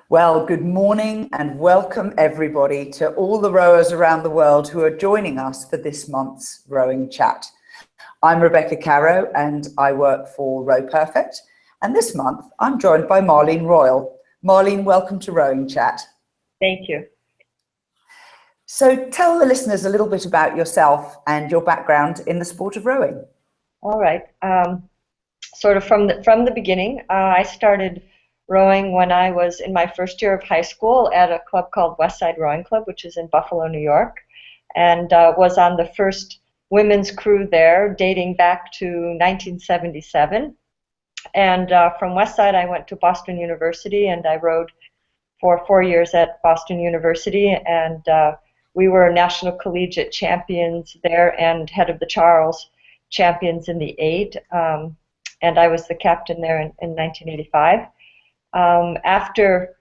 Well, good morning and welcome everybody to all the rowers around the world who are joining us for this month's Rowing Chat. I'm Rebecca Carrow and I work for Row Perfect. And this month I'm joined by Marlene Royal. Marlene, welcome to Rowing Chat. Thank you. So tell the listeners a little bit about yourself and your background in the sport of rowing. All right. Sort of from the beginning, I started rowing when I was in my first year of high school at a club called Westside Rowing Club, which is in Buffalo, New York, and was on the first women's crew there dating back to 1977. And from Westside, I went to Boston University, and I rowed for 4 years at Boston University, and we were national collegiate champions there and head of the Charles champions in the 8, and I was the captain there in 1985. After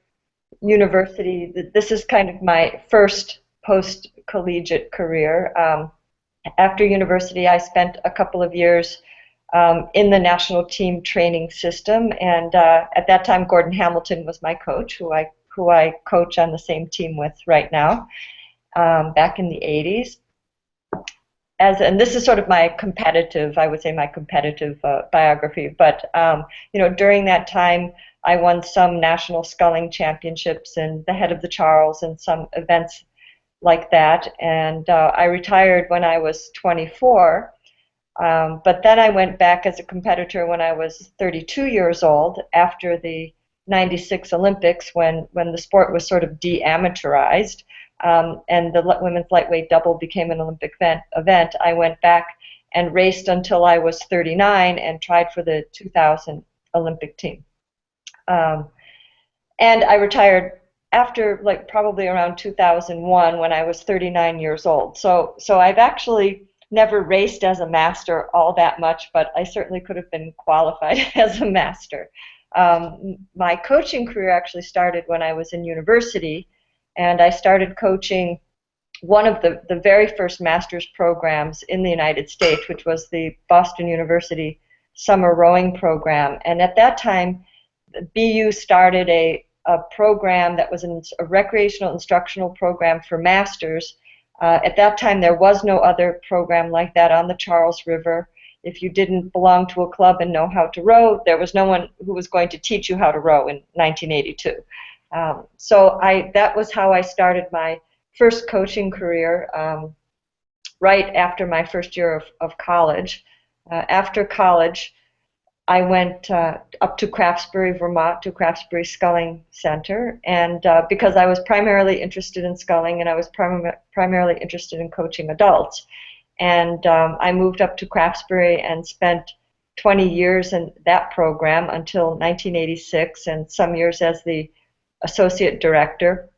university, this is kind of my first post-collegiate career. After university, I spent a couple of years in the national team training system, and at that time, Gordon Hamilton was my coach, who I coach on the same team with right now, back in the 80s. And this is sort of my competitive, I would say my competitive biography, but during that time, I won some national sculling championships and the head of the Charles and some events like that. And I retired when I was 24. But then I went back as a competitor when I was 32 years old after the 96 Olympics when the sport was sort of de-amateurized and the women's lightweight double became an Olympic event. I went back and raced until I was 39 and tried for the 2000 Olympic team. And I retired after probably around 2001 when I was 39 years old. So I've actually never raced as a master all that much, but I certainly could have been qualified as a master. My coaching career actually started when I was in university, and I started coaching one of the very first master's programs in the United States, which was the Boston University Summer Rowing Program. And at that time, BU started a program that was a recreational instructional program for masters. At that time, there was no other program like that on the Charles River. If you didn't belong to a club and know how to row, there was no one who was going to teach you how to row in 1982. So that was how I started my first coaching career, right after my first year of college. After college, I went up to Craftsbury, Vermont, to Craftsbury Sculling Center, and because I was primarily interested in sculling and I was primarily interested in coaching adults. And I moved up to Craftsbury and spent 20 years in that program until 1986, and some years as the associate director.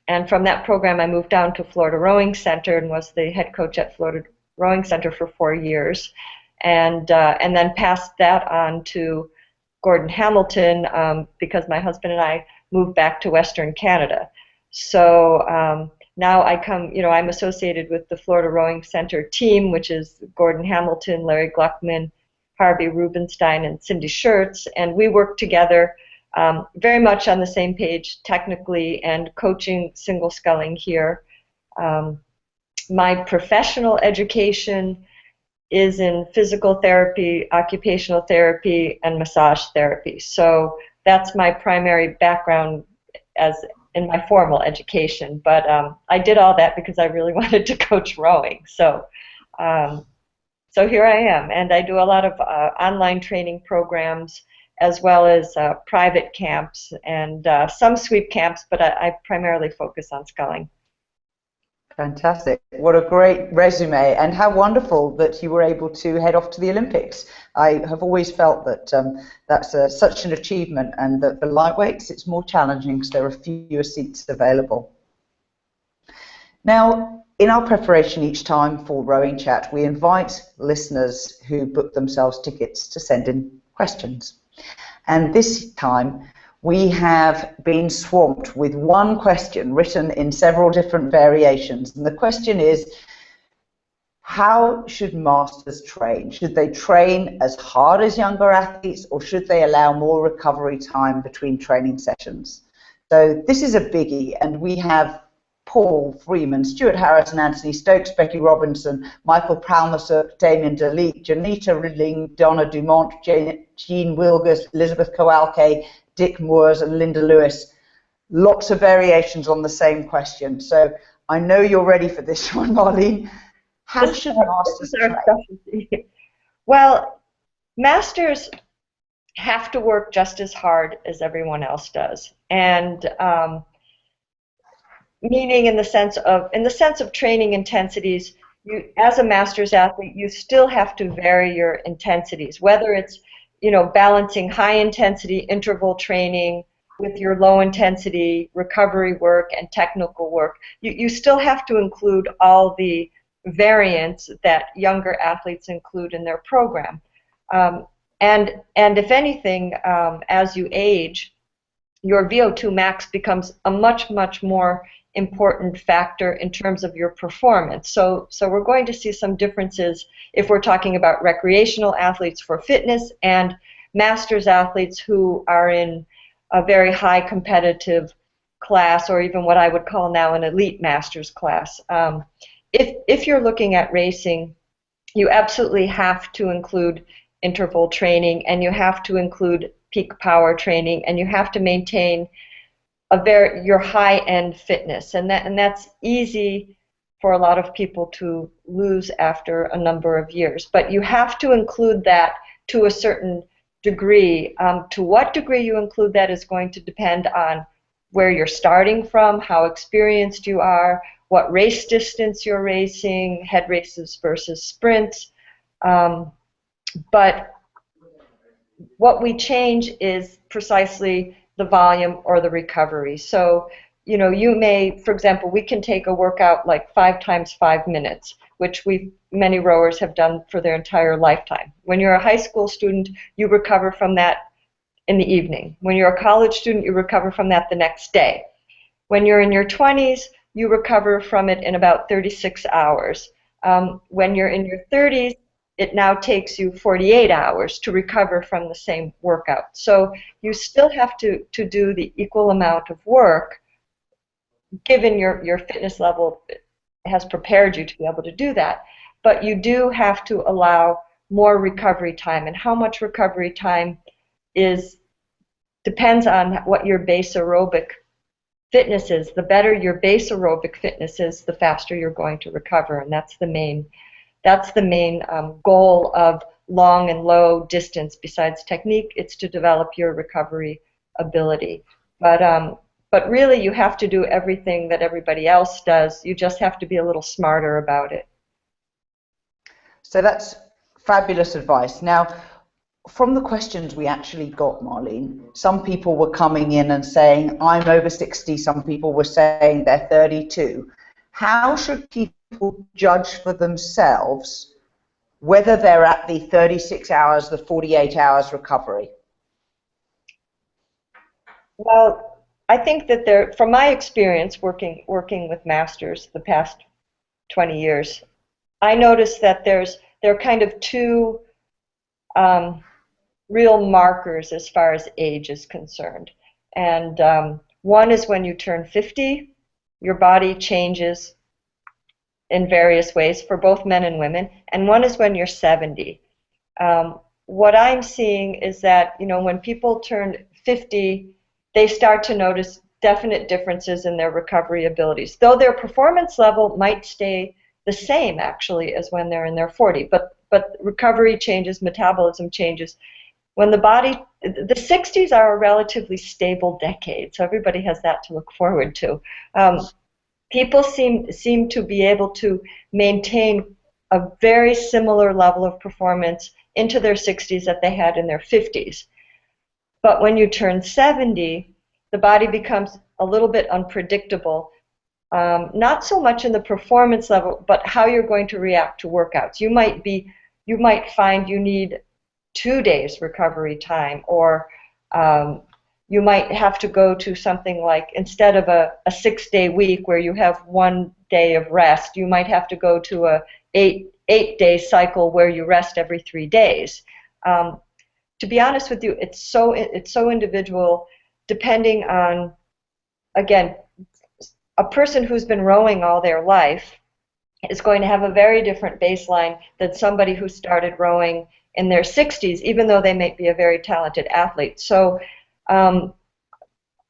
And from that program, I moved down to Florida Rowing Center and was the head coach at Florida Rowing Center for 4 years. And then passed that on to Gordon Hamilton because my husband and I moved back to Western Canada. So now I'm associated with the Florida Rowing Center team, which is Gordon Hamilton, Larry Gluckman, Harvey Rubenstein, and Cindy Schertz, and we work together very much on the same page technically and coaching single sculling here. My professional education is in physical therapy, occupational therapy, and massage therapy. So that's my primary background as in my formal education. But I did all that because I really wanted to coach rowing. So here I am, and I do a lot of online training programs as well as private camps and some sweep camps, but I primarily focus on sculling. Fantastic. What a great resume, and how wonderful that you were able to head off to the Olympics. I have always felt that that's such an achievement, and that for lightweights it's more challenging because there are fewer seats available. Now, in our preparation each time for Rowing Chat, we invite listeners who book themselves tickets to send in questions. And this time, we have been swamped with one question written in several different variations. And the question is, how should masters train? Should they train as hard as younger athletes, or should they allow more recovery time between training sessions? So this is a biggie, and we have Paul Freeman, Stuart Harrison, Anthony Stokes, Becky Robinson, Michael Palmersuk, Damien DeLeek, Janita Ridling, Donna Dumont, Jean Wilgers, Elizabeth Kowalke, Dick Moores, and Linda Lewis. Lots of variations on the same question. So I know you're ready for this one, Marlene. How should masters train? Well, masters have to work just as hard as everyone else does, and meaning in the sense of training intensities. You, as a masters athlete, you still have to vary your intensities, whether it's balancing high intensity interval training with your low intensity recovery work and technical work. You still have to include all the variants that younger athletes include in their program. And if anything, as you age, your VO2 max becomes a much more important factor in terms of your performance. So we're going to see some differences if we're talking about recreational athletes for fitness and masters athletes who are in a very high competitive class, or even what I would call now an elite masters class. If you're looking at racing, you absolutely have to include interval training, and you have to include peak power training, and you have to maintain your high-end fitness, and that's easy for a lot of people to lose after a number of years. But you have to include that to a certain degree. To what degree you include that is going to depend on where you're starting from, how experienced you are, what race distance you're racing, head races versus sprints. But what we change is precisely the volume or the recovery. So, you may, for example, we can take a workout like 5 times 5 minutes, which many rowers have done for their entire lifetime. When you're a high school student, you recover from that in the evening. When you're a college student, you recover from that the next day. When you're in your 20s, you recover from it in about 36 hours. When you're in your 30s, it now takes you 48 hours to recover from the same workout. So you still have to do the equal amount of work, given your fitness level has prepared you to be able to do that. But you do have to allow more recovery time, and how much recovery time depends on what your base aerobic fitness is. The better your base aerobic fitness is, the faster you're going to recover, and that's the main goal of long and low distance. Besides technique, it's to develop your recovery ability. But really, you have to do everything that everybody else does. You just have to be a little smarter about it. So that's fabulous advice. Now, from the questions we actually got, Marlene, some people were coming in and saying, I'm over 60. Some people were saying they're 32. How should people judge for themselves whether they're at the 36 hours, the 48 hours recovery? Well, I think that from my experience working with masters the past 20 years, I noticed that there are kind of two real markers as far as age is concerned. And one is when you turn 50, your body changes in various ways for both men and women, and one is when you're 70. What I'm seeing is that when people turn 50, they start to notice definite differences in their recovery abilities, though their performance level might stay the same actually as when they're in their 40. But recovery changes, metabolism changes. When the 60s are a relatively stable decade, so everybody has that to look forward to. People seem to be able to maintain a very similar level of performance into their 60s that they had in their 50s. But when you turn 70, the body becomes a little bit unpredictable, not so much in the performance level, but how you're going to react to workouts. You might find you need 2 days recovery time, or you might have to go to something like, instead of a 6-day week where you have 1 day of rest, you might have to go to a 8-day cycle where you rest every 3 days. To be honest with you, it's so individual, depending on again, a person who's been rowing all their life is going to have a very different baseline than somebody who started rowing in their 60s, even though they may be a very talented athlete. So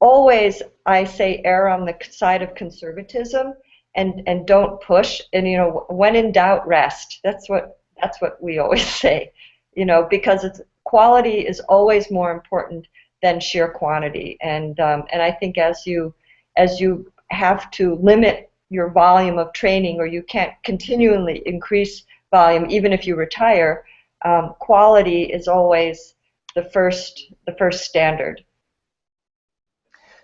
always I say err on the side of conservatism and don't push. And when in doubt, rest. That's what we always say. Because quality is always more important than sheer quantity. And I think as you have to limit your volume of training, or you can't continually increase volume even if you retire, quality is always the first standard.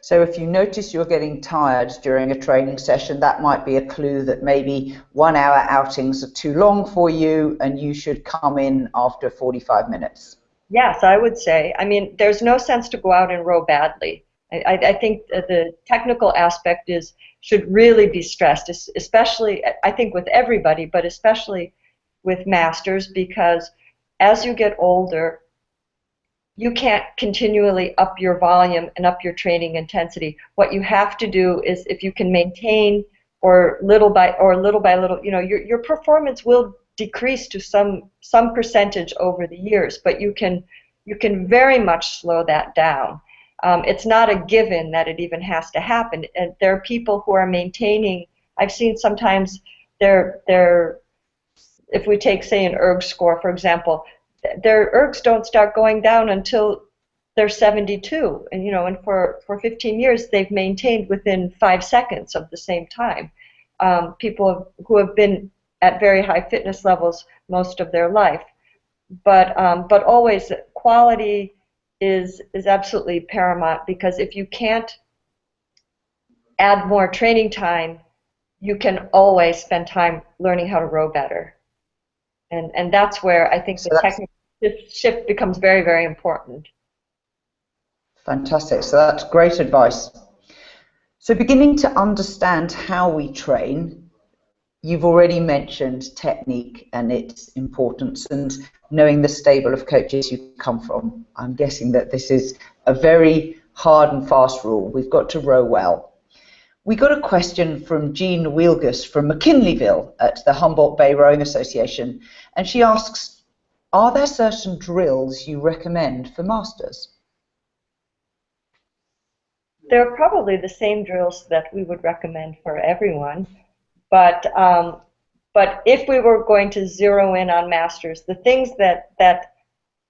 So if you notice you're getting tired during a training session, that might be a clue that maybe 1 hour outings are too long for you and you should come in after 45 minutes. Yes, I would say. I mean, there's no sense to go out and row badly. I think the technical aspect should really be stressed, especially, I think, with everybody, but especially with masters, because as you get older, you can't continually up your volume and up your training intensity. What you have to do is, if you can maintain, or little by little, your performance will decrease to some percentage over the years, but you can very much slow that down. It's not a given that it even has to happen. And there are people who are maintaining. I've seen sometimes if we take, say, an erg score, for example, their ergs don't start going down until they're 72, and for 15 years they've maintained within 5 seconds of the same time. People who have been at very high fitness levels most of their life, but always quality is absolutely paramount, because if you can't add more training time, you can always spend time learning how to row better. And that's where I think the technical shift becomes very, very important. Fantastic. So that's great advice. So beginning to understand how we train, you've already mentioned technique and its importance, and knowing the stable of coaches you come from. I'm guessing that this is a very hard and fast rule. We've got to row well. We got a question from Jean Wielgus from McKinleyville at the Humboldt Bay Rowing Association, and she asks, are there certain drills you recommend for masters? They're probably the same drills that we would recommend for everyone, but if we were going to zero in on masters, the things that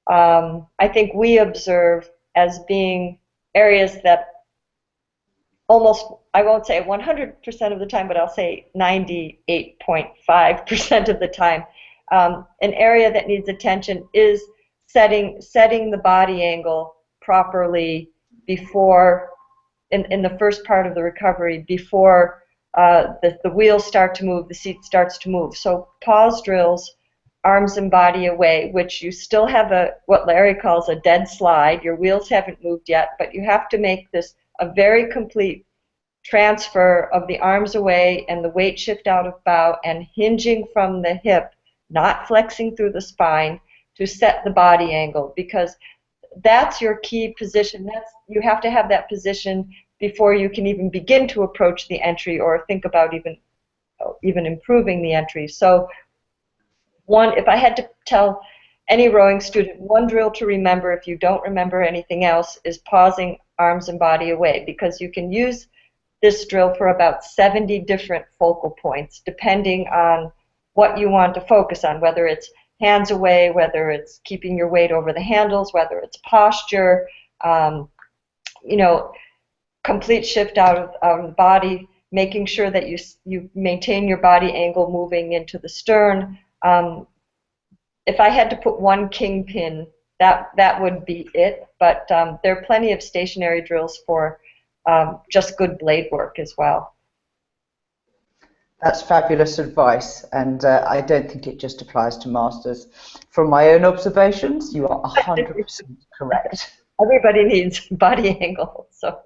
I think we observe as being areas that almost, I won't say 100% of the time, but I'll say 98.5% of the time, an area that needs attention is setting the body angle properly before, in the first part of the recovery, before the wheels start to move, the seat starts to move. So pause drills, arms and body away, which you still have what Larry calls a dead slide. Your wheels haven't moved yet, but you have to make this a very complete transfer of the arms away and the weight shift out of bow and hinging from the hip, not flexing through the spine, to set the body angle, because that's your key position. You have to have that position before you can even begin to approach the entry or think about even improving the entry. So if I had to tell any rowing student one drill to remember, if you don't remember anything else, is pausing arms and body away, because you can use this drill for about 70 different focal points, depending on what you want to focus on, whether it's hands away, whether it's keeping your weight over the handles, whether it's posture, complete shift out of the body, making sure that you maintain your body angle moving into the stern. If I had to put one kingpin, that would be it, but there are plenty of stationary drills for just good blade work as well. That's fabulous advice, and I don't think it just applies to masters. From my own observations, you are 100% correct. Everybody needs body angle. So.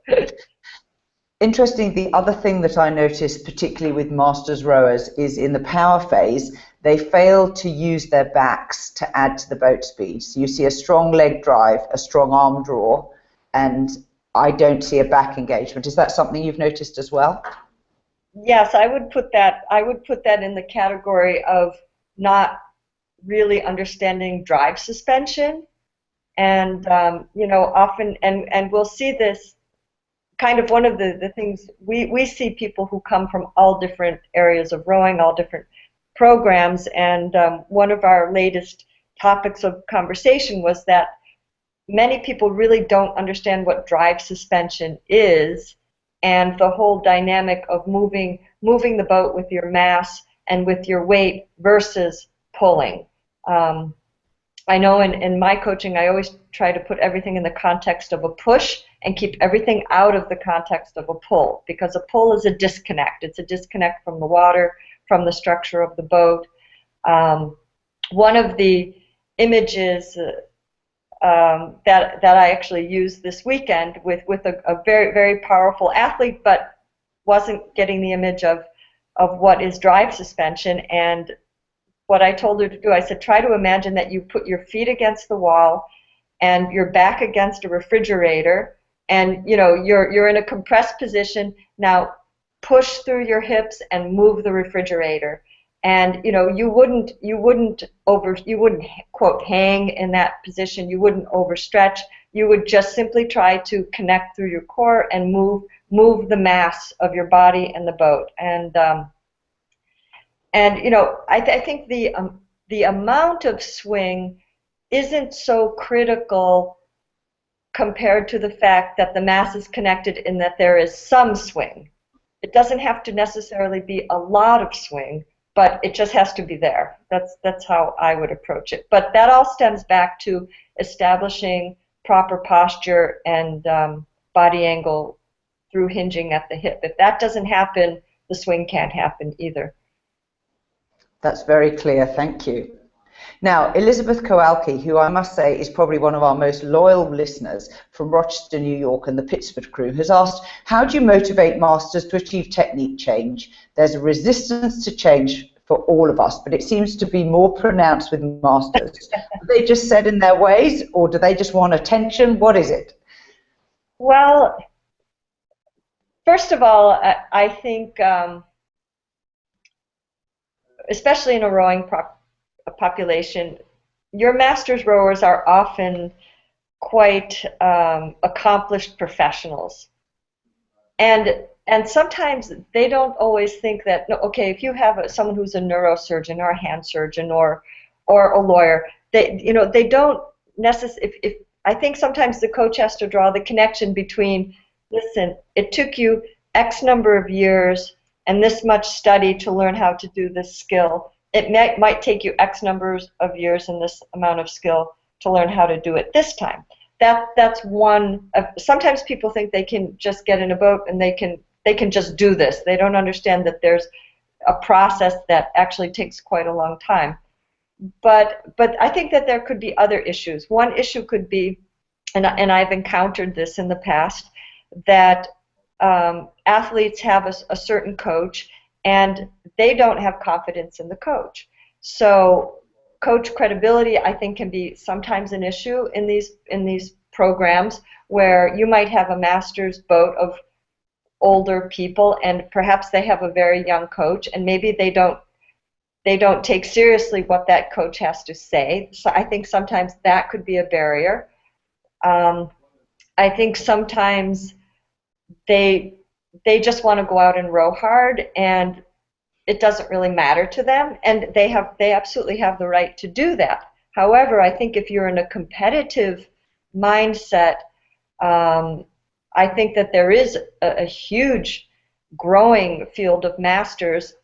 Interesting, the other thing that I noticed, particularly with masters rowers, is in the power phase, they fail to use their backs to add to the boat speed. So you see a strong leg drive, a strong arm draw, and I don't see a back engagement. Is that something you've noticed as well? Yes, I would put that in the category of not really understanding drive suspension. And often, and we'll see this kind of one of the things, we see people who come from all different areas of rowing, all different programs, and one of our latest topics of conversation was that many people really don't understand what drive suspension is, and the whole dynamic of moving the boat with your mass and with your weight versus pulling. I know in my coaching, I always try to put everything in the context of a push and keep everything out of the context of a pull, because a pull is a disconnect. It's a disconnect from the water, from the structure of the boat. One of the images that I actually used this weekend with a very, very powerful athlete, but wasn't getting the image of what is drive suspension. And what I told her to do, I said, try to imagine that you put your feet against the wall and your back against a refrigerator, and you're in a compressed position. Now push through your hips and move the refrigerator. And you wouldn't quote hang in that position. You wouldn't overstretch. You would just simply try to connect through your core and move the mass of your body and the boat. I think the amount of swing isn't so critical compared to the fact that the mass is connected in that there is some swing. It doesn't have to necessarily be a lot of swing, but it just has to be there. That's how I would approach it. But that all stems back to establishing proper posture and body angle through hinging at the hip. If that doesn't happen, the swing can't happen either. That's very clear, thank you. Now, Elizabeth Kowalki, who I must say is probably one of our most loyal listeners from Rochester, New York, and the Pittsford crew, has asked, how do you motivate masters to achieve technique change? There's a resistance to change for all of us, but it seems to be more pronounced with masters. Are they just set in their ways, or do they just want attention? What is it? Well, first of all, I think, especially in a rowing population, your masters rowers are often quite accomplished professionals, and sometimes they don't always think that, okay, if you have someone who's a neurosurgeon or a hand surgeon or a lawyer, they don't necessarily. I think sometimes the coach has to draw the connection between, listen, it took you X number of years and this much study to learn how to do this skill. It might take you X numbers of years and this amount of skill to learn how to do it this time. That's one. Sometimes people think they can just get in a boat and they can just do this. They don't understand that there's a process that actually takes quite a long time. But I think that there could be other issues. One issue could be, and I've encountered this in the past, that athletes have a certain coach and they don't have confidence in the coach. So coach credibility, I think, can be sometimes an issue in these programs where you might have a master's boat of older people and perhaps they have a very young coach, and maybe they don't take seriously what that coach has to say. So I think sometimes that could be a barrier. I think sometimes they just want to go out and row hard, and it doesn't really matter to them, and they absolutely have the right to do that. However, I think if you're in a competitive mindset, I think that there is a huge growing field of masters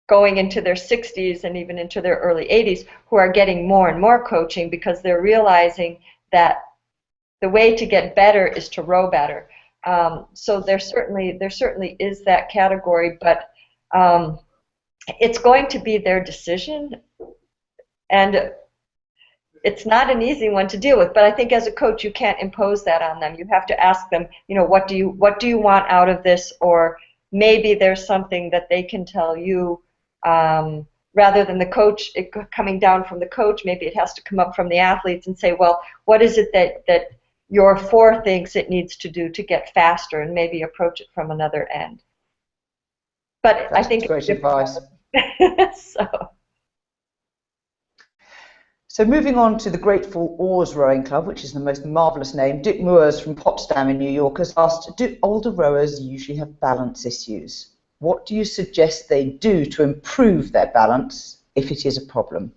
going into their 60s and even into their early 80s who are getting more and more coaching because they're realizing that the way to get better is to row better. So there certainly is that category, but it's going to be their decision, and it's not an easy one to deal with. But I think as a coach, you can't impose that on them. You have to ask them, what do you want out of this, or maybe there's something that they can tell you rather than the coach coming down from the coach. Maybe it has to come up from the athletes and say, well, what is it that your fore thinks it needs to do to get faster, and maybe approach it from another end. But That's I think great advice. so. So moving on to the Grateful Oars Rowing Club, which is the most marvellous name, Dick Moores from Potsdam in New York has asked, do older rowers usually have balance issues? What do you suggest they do to improve their balance if it is a problem?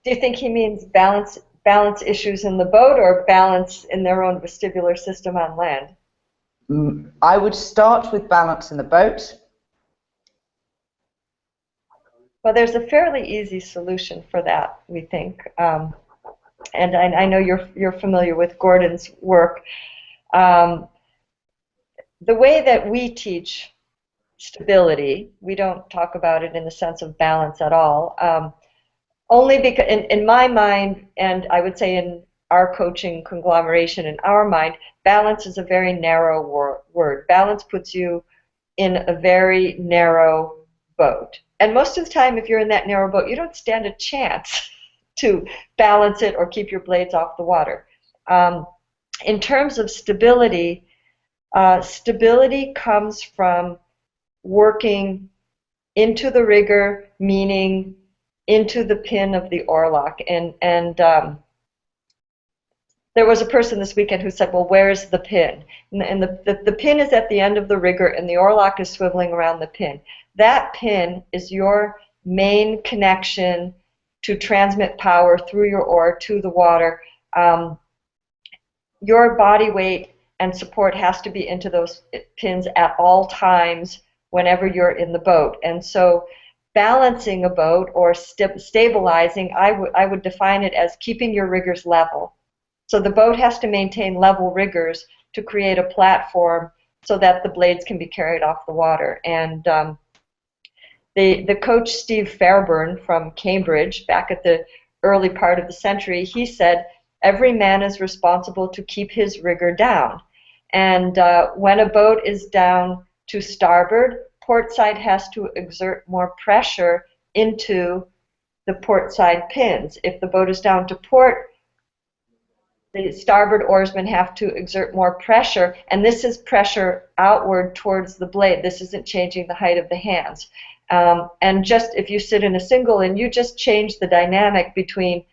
Do you think he means balance issues in the boat, or balance in their own vestibular system on land? I would start with balance in the boat. Well, there's a fairly easy solution for that, we think. And I know you're familiar with Gordon's work. The way that we teach stability, we don't talk about it in the sense of balance at all. Only because, in my mind, and I would say in our coaching conglomeration, in our mind, balance is a very narrow word. Balance puts you in a very narrow boat. And most of the time, if you're in that narrow boat, you don't stand a chance to balance it or keep your blades off the water. In terms of stability, stability comes from working into the rigger, meaning into the pin of the oarlock. And there was a person this weekend who said, well, where's the pin? And the pin is at the end of the rigger, and the oarlock is swiveling around the pin. That pin is your main connection to transmit power through your oar to the water. Your body weight and support has to be into those pins at all times whenever you're in the boat. And so balancing a boat, or stabilizing, I would define it as keeping your riggers level. So the boat has to maintain level riggers to create a platform so that the blades can be carried off the water. And the coach Steve Fairburn from Cambridge, back at the early part of the century, he said, every man is responsible to keep his rigger down. And when a boat is down to starboard, port side has to exert more pressure into the port side pins. If the boat is down to port, the starboard oarsmen have to exert more pressure, and this is pressure outward towards the blade. This isn't changing the height of the hands. And just if you sit in a single and you just change the dynamic between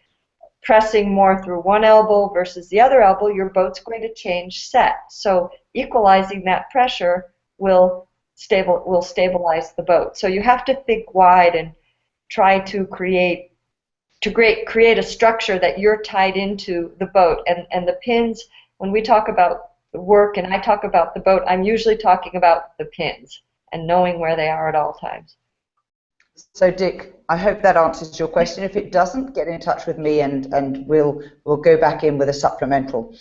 pressing more through one elbow versus the other elbow, your boat's going to change set. So equalizing that pressure will stabilize the boat. So you have to think wide and try to create a structure that you're tied into the boat. And the pins, when we talk about the work and I talk about the boat, I'm usually talking about the pins and knowing where they are at all times. So Dick, I hope that answers your question. If it doesn't, get in touch with me and we'll go back in with a supplemental.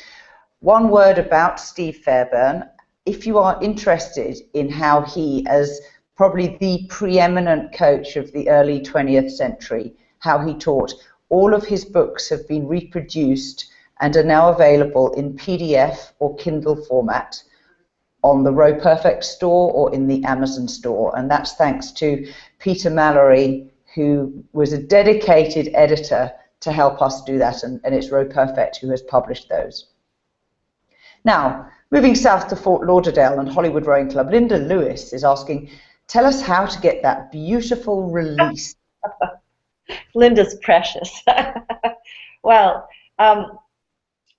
One word about Steve Fairburn. If you are interested in how he, as probably the preeminent coach of the early 20th century, how he taught, all of his books have been reproduced and are now available in PDF or Kindle format on the Row Perfect store or in the Amazon store. And that's thanks to Peter Mallory, who was a dedicated editor to help us do that, and it's Row Perfect who has published those. Now, moving south to Fort Lauderdale and Hollywood Rowing Club, Linda Lewis is asking, tell us how to get that beautiful release. Linda's precious. Well,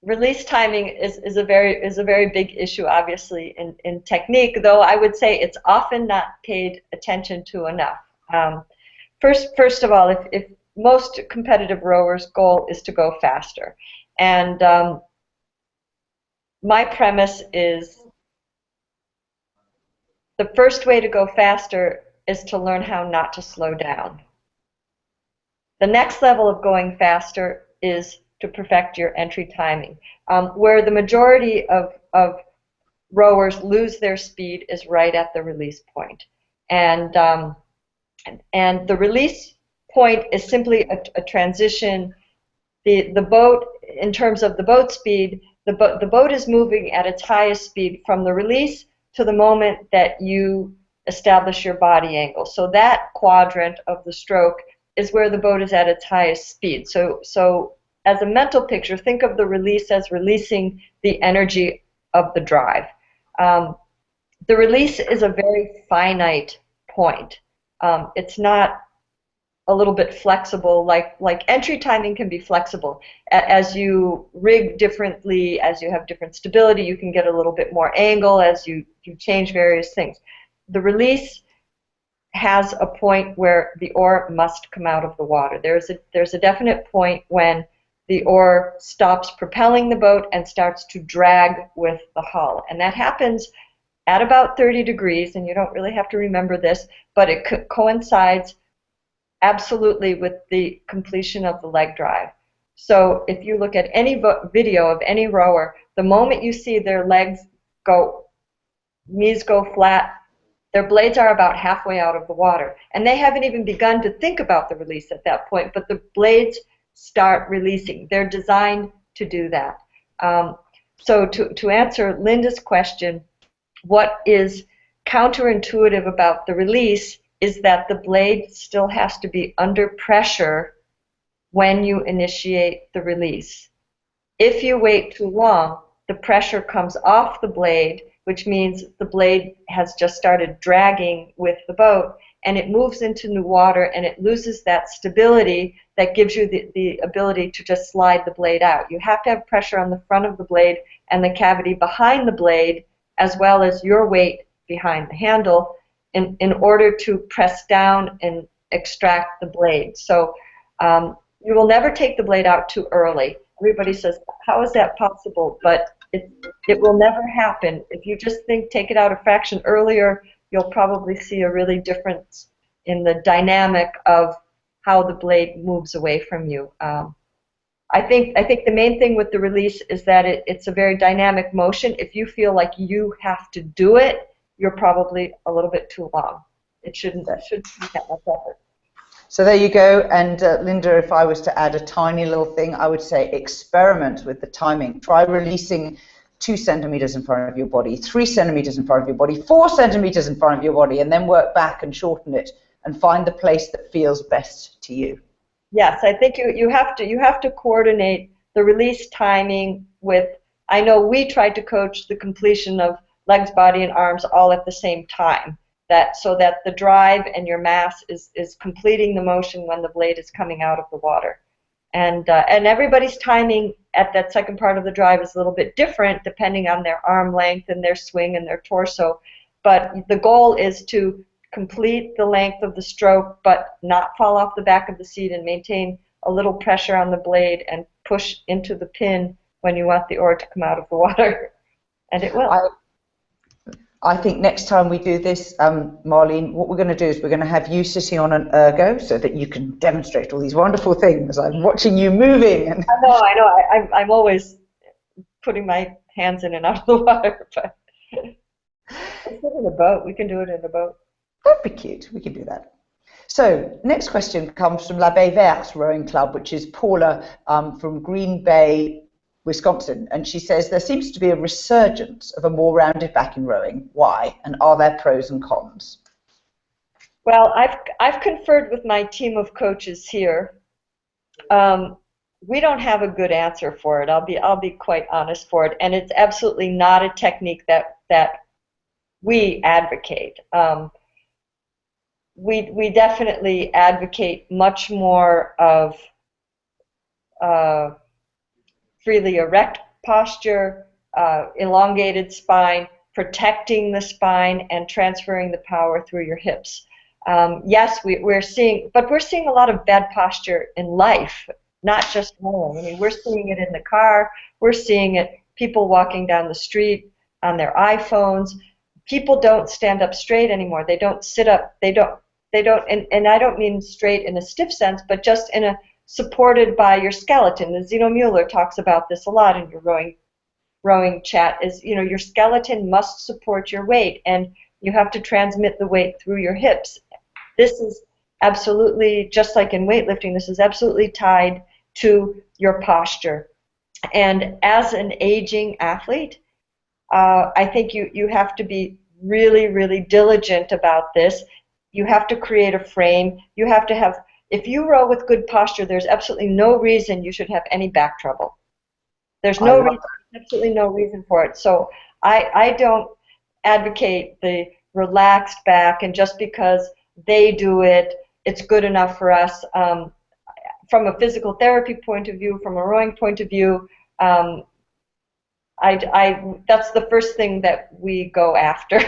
release timing is a very big issue, obviously, in technique, though I would say it's often not paid attention to enough. First of all, if most competitive rowers' goal is to go faster, and my premise is the first way to go faster is to learn how not to slow down. The next level of going faster is to perfect your entry timing. Where the majority of rowers lose their speed is right at the release point. And the release point is simply a transition. The boat, in terms of the boat speed, the boat is moving at its highest speed from the release to the moment that you establish your body angle. So that quadrant of the stroke is where the boat is at its highest speed. So as a mental picture, think of the release as releasing the energy of the drive. The release is a very finite point. It's not a little bit flexible, like entry timing can be flexible. As you rig differently, as you have different stability, you can get a little bit more angle as you change various things. The release has a point where the oar must come out of the water. There's a definite point when the oar stops propelling the boat and starts to drag with the hull. And that happens at about 30 degrees, and you don't really have to remember this, but it coincides absolutely with the completion of the leg drive. So if you look at any video of any rower, the moment you see their legs go, knees go flat, their blades are about halfway out of the water. And they haven't even begun to think about the release at that point, but the blades start releasing. They're designed to do that. So to answer Linda's question, what is counterintuitive about the release is that the blade still has to be under pressure when you initiate the release. If you wait too long, the pressure comes off the blade, which means the blade has just started dragging with the boat, and it moves into new water, and it loses that stability that gives you the ability to just slide the blade out. You have to have pressure on the front of the blade and the cavity behind the blade, as well as your weight behind the handle, in order to press down and extract the blade. So you will never take the blade out too early. Everybody says, how is that possible? But it will never happen. If you just take it out a fraction earlier, you'll probably see a really difference in the dynamic of how the blade moves away from you. I think the main thing with the release is that it's a very dynamic motion. If you feel like you have to do it, you're probably a little bit too long. It shouldn't be that much effort. So there you go. And Linda, if I was to add a tiny little thing, I would say experiment with the timing. Try releasing 2 centimeters in front of your body, 3 centimeters in front of your body, 4 centimeters in front of your body, and then work back and shorten it and find the place that feels best to you. Yes, I think you have to coordinate the release timing with. I know we tried to coach the completion of legs, body, and arms all at the same time, so that the drive and your mass is completing the motion when the blade is coming out of the water. And everybody's timing at that second part of the drive is a little bit different depending on their arm length and their swing and their torso. But the goal is to complete the length of the stroke but not fall off the back of the seat, and maintain a little pressure on the blade and push into the pin when you want the oar to come out of the water. And it will. I think next time we do this, Marlene, what we're going to do is we're going to have you sitting on an Ergo so that you can demonstrate all these wonderful things. I'm watching you moving. And I know. I'm always putting my hands in and out of the water. But let's do it in a boat. We can do it in a boat. That'd be cute. We can do that. So next question comes from La Baie Verte Rowing Club, which is Paula from Green Bay, Wisconsin, and she says there seems to be a resurgence of a more rounded back in rowing. Why? And are there pros and cons? Well, I've conferred with my team of coaches here. We don't have a good answer for it. I'll be quite honest for it, and it's absolutely not a technique that we advocate. We definitely advocate much more of freely erect posture, elongated spine, protecting the spine, and transferring the power through your hips. Yes, we're seeing a lot of bad posture in life, not just rowing. I mean, we're seeing it in the car. We're seeing it people walking down the street on their iPhones. People don't stand up straight anymore. They don't sit up. They don't. And I don't mean straight in a stiff sense, but just in a supported by your skeleton. And Zeno Mueller talks about this a lot in your rowing chat, is, your skeleton must support your weight, and you have to transmit the weight through your hips. This is absolutely, just like in weightlifting, this is absolutely tied to your posture. And as an aging athlete, I think you have to be really, really diligent about this. You have to create a frame. You have to have if you row with good posture, there's absolutely no reason you should have any back trouble. There's I no love reason, absolutely no reason for it. So I don't advocate the relaxed back, and just because they do it, it's good enough for us. From a physical therapy point of view, from a rowing point of view, that's the first thing that we go after.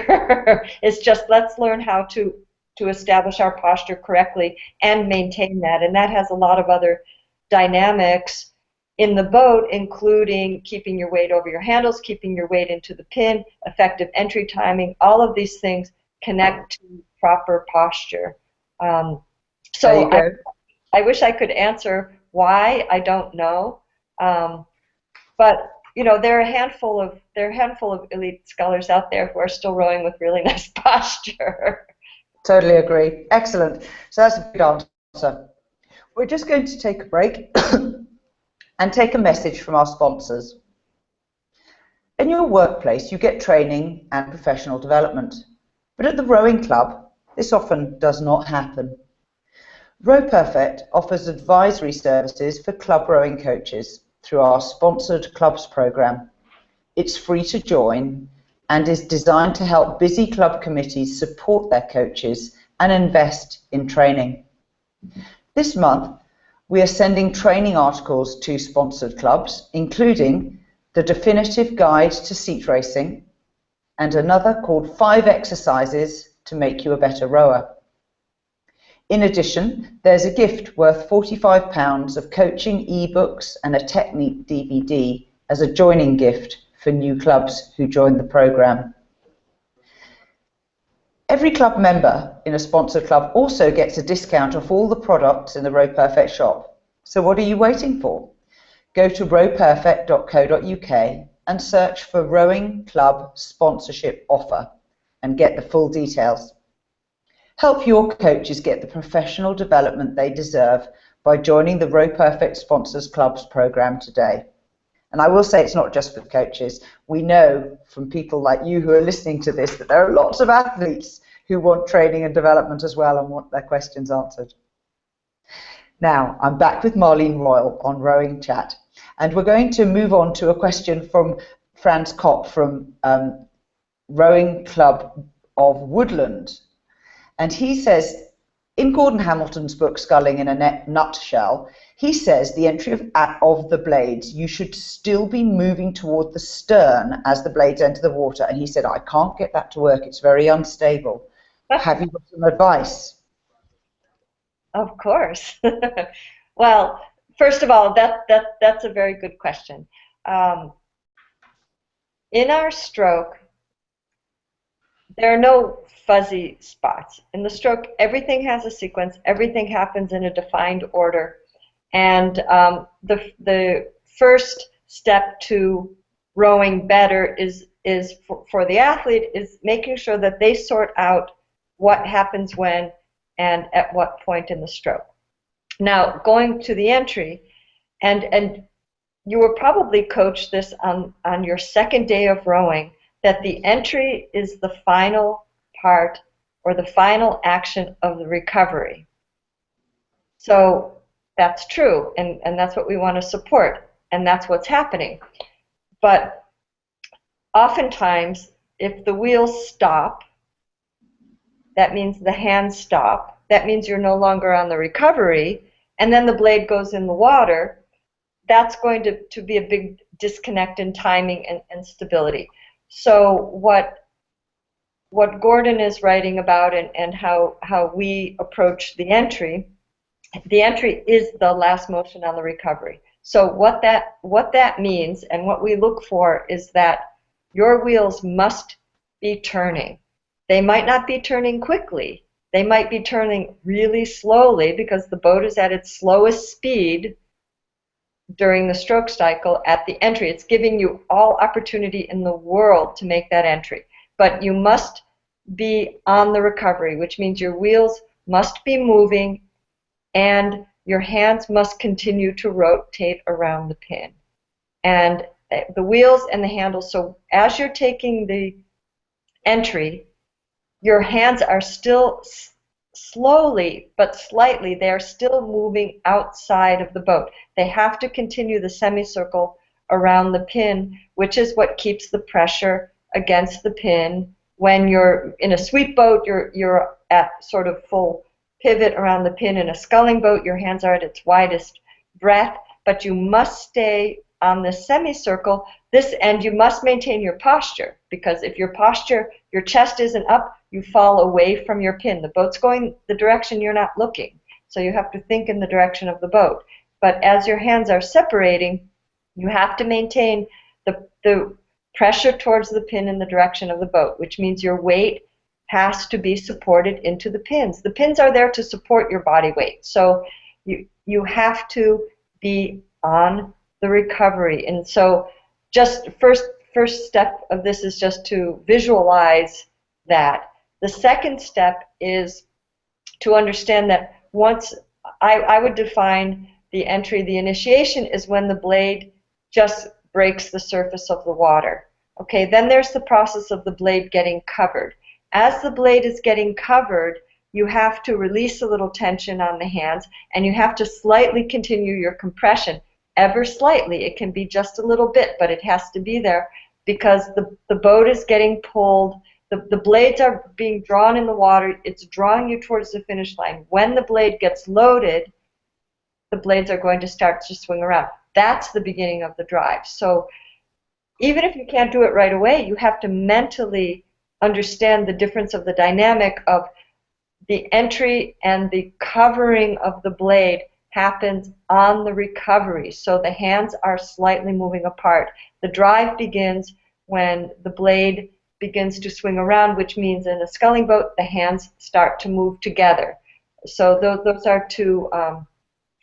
It's just, let's learn how to establish our posture correctly and maintain that. And that has a lot of other dynamics in the boat, including keeping your weight over your handles, keeping your weight into the pin, effective entry timing. All of these things connect to proper posture. So I wish I could answer why. I don't know. But you know, there are a handful of elite scullers out there who are still rowing with really nice posture. Totally agree. Excellent. So that's a good answer. We're just going to take a break and take a message from our sponsors. In your workplace, you get training and professional development, but at the rowing club, this often does not happen. Row Perfect offers advisory services for club rowing coaches through our sponsored clubs program. It's free to join and is designed to help busy club committees support their coaches and invest in training. This month, we are sending training articles to sponsored clubs, including the Definitive Guide to Seat Racing and another called 5 Exercises to Make You a Better Rower. In addition, there's a gift worth £45 of coaching ebooks and a technique DVD as a joining gift for new clubs who join the program. Every club member in a sponsored club also gets a discount off all the products in the Row Perfect shop. So what are you waiting for? Go to rowperfect.co.uk and search for Rowing Club Sponsorship Offer and get the full details. Help your coaches get the professional development they deserve by joining the Row Perfect Sponsors Clubs program today. And I will say it's not just for coaches. We know from people like you who are listening to this that there are lots of athletes who want training and development as well and want their questions answered. Now, I'm back with Marlene Royal on Rowing Chat, and we're going to move on to a question from Franz Kopp from Rowing Club of Woodland. And he says, in Gordon Hamilton's book, Sculling in a Nutshell, he says the entry of the blades, you should still be moving toward the stern as the blades enter the water. And he said, I can't get that to work. It's very unstable. Have you got some advice? Of course. Well, first of all, that's a very good question. In our stroke, there are no fuzzy spots. In the stroke, everything has a sequence, everything happens in a defined order. And the first step to rowing better is for the athlete is making sure that they sort out what happens when and at what point in the stroke. Now, going to the entry, and you were probably coached this on your second day of rowing, that the entry is the final part or the final action of the recovery. So that's true, and that's what we want to support, and that's what's happening. But oftentimes, if the wheels stop, that means the hands stop, that means you're no longer on the recovery, and then the blade goes in the water, that's going to be a big disconnect in timing and stability. So what Gordon is writing about and how we approach the entry is the last motion on the recovery. So what that means and what we look for is that your wheels must be turning. They might not be turning quickly. They might be turning really slowly because the boat is at its slowest speed during the stroke cycle at the entry. It's giving you all opportunity in the world to make that entry. But you must be on the recovery, which means your wheels must be moving and your hands must continue to rotate around the pin. And the wheels and the handles, so as you're taking the entry, your hands are still slowly but slightly, they're still moving outside of the boat. They have to continue the semicircle around the pin, which is what keeps the pressure against the pin. When you're in a sweep boat, you're at sort of full pivot around the pin. In a sculling boat, your hands are at its widest breadth, but you must stay on the semicircle, and you must maintain your posture, because if your posture, your chest isn't up, you fall away from your pin. The boat's going the direction you're not looking, so you have to think in the direction of the boat. But as your hands are separating, you have to maintain the pressure towards the pin in the direction of the boat, which means your weight has to be supported into the pins. The pins are there to support your body weight, so you have to be on the recovery. And so just first step of this is just to visualize that. The second step is to understand that once I would define the entry, the initiation is when the blade just breaks the surface of the water. Okay, then there's the process of the blade getting covered. As the blade is getting covered, you have to release a little tension on the hands, and you have to slightly continue your compression, ever slightly. It can be just a little bit, but it has to be there, because the boat is getting pulled. The blades are being drawn in the water. It's drawing you towards the finish line. When the blade gets loaded, the blades are going to start to swing around. That's the beginning of the drive. So even if you can't do it right away, you have to mentally understand the difference of the dynamic of the entry and the covering of the blade happens on the recovery. So the hands are slightly moving apart. The drive begins when the blade begins to swing around, which means in a sculling boat, the hands start to move together. So those are two